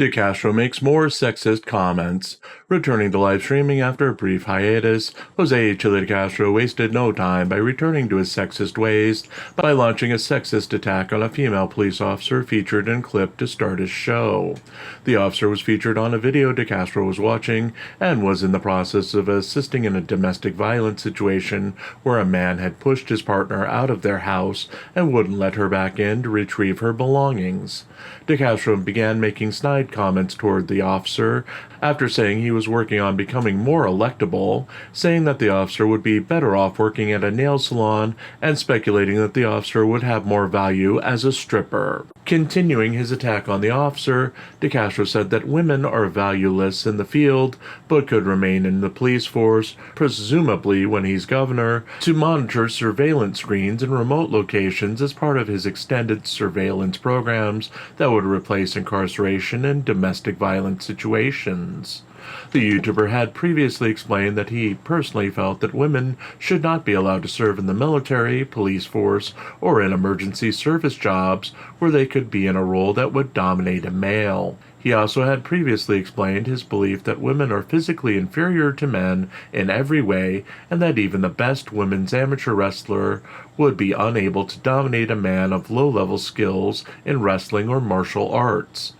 DeCastro makes more sexist comments. Returning to live streaming after a brief hiatus, Jose Chille DeCastro wasted no time by returning to his sexist ways by launching a sexist attack on a female police officer featured and clipped to start his show. The officer was featured on a video DeCastro was watching and was in the process of assisting in a domestic violence situation where a man had pushed his partner out of their house and wouldn't let her back in to retrieve her belongings. DeCastro began making snide comments toward the officer after saying he was working on becoming more electable, saying that the officer would be better off working at a nail salon, and speculating that the officer would have more value as a stripper. Continuing his attack on the officer, DeCastro said that women are valueless in the field, but could remain in the police force, presumably when he's governor, to monitor surveillance screens in remote locations as part of his extended surveillance programs that would replace incarceration in domestic violence situations. The YouTuber had previously explained that he personally felt that women should not be allowed to serve in the military, police force, or in emergency service jobs where they could be in a role that would dominate a male. He also had previously explained his belief that women are physically inferior to men in every way, and that even the best women's amateur wrestler would be unable to dominate a man of low-level skills in wrestling or martial arts.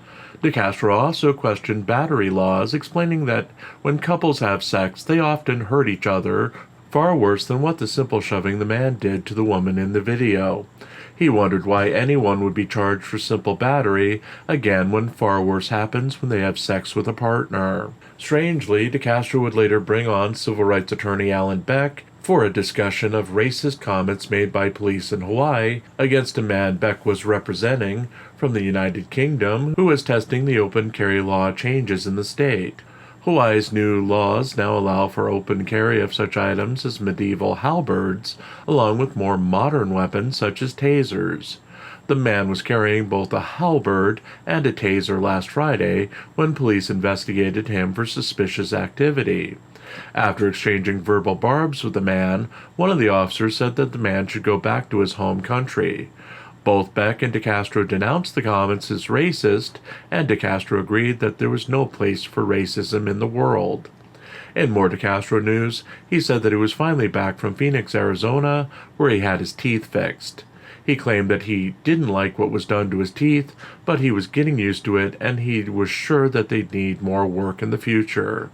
DeCastro also questioned battery laws, explaining that when couples have sex, they often hurt each other, far worse than what the simple shoving the man did to the woman in the video. He wondered why anyone would be charged for simple battery, again when far worse happens when they have sex with a partner. Strangely, DeCastro would later bring on civil rights attorney Alan Beck for a discussion of racist comments made by police in Hawaii against a man Beck was representing from the United Kingdom who was testing the open carry law changes in the state. Hawaii's new laws now allow for open carry of such items as medieval halberds, along with more modern weapons such as tasers. The man was carrying both a halberd and a taser last Friday when police investigated him for suspicious activity. After exchanging verbal barbs with the man, one of the officers said that the man should go back to his home country. Both Beck and DeCastro denounced the comments as racist, and DeCastro agreed that there was no place for racism in the world. In more DeCastro news, he said that he was finally back from Phoenix, Arizona, where he had his teeth fixed. He claimed that he didn't like what was done to his teeth, but he was getting used to it, and he was sure that they'd need more work in the future.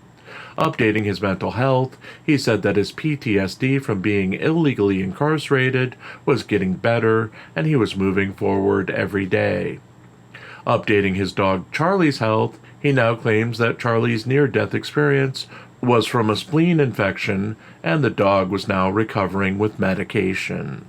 Updating his mental health, he said that his PTSD from being illegally incarcerated was getting better and he was moving forward every day. Updating his dog Charlie's health, he now claims that Charlie's near-death experience was from a spleen infection and the dog was now recovering with medication.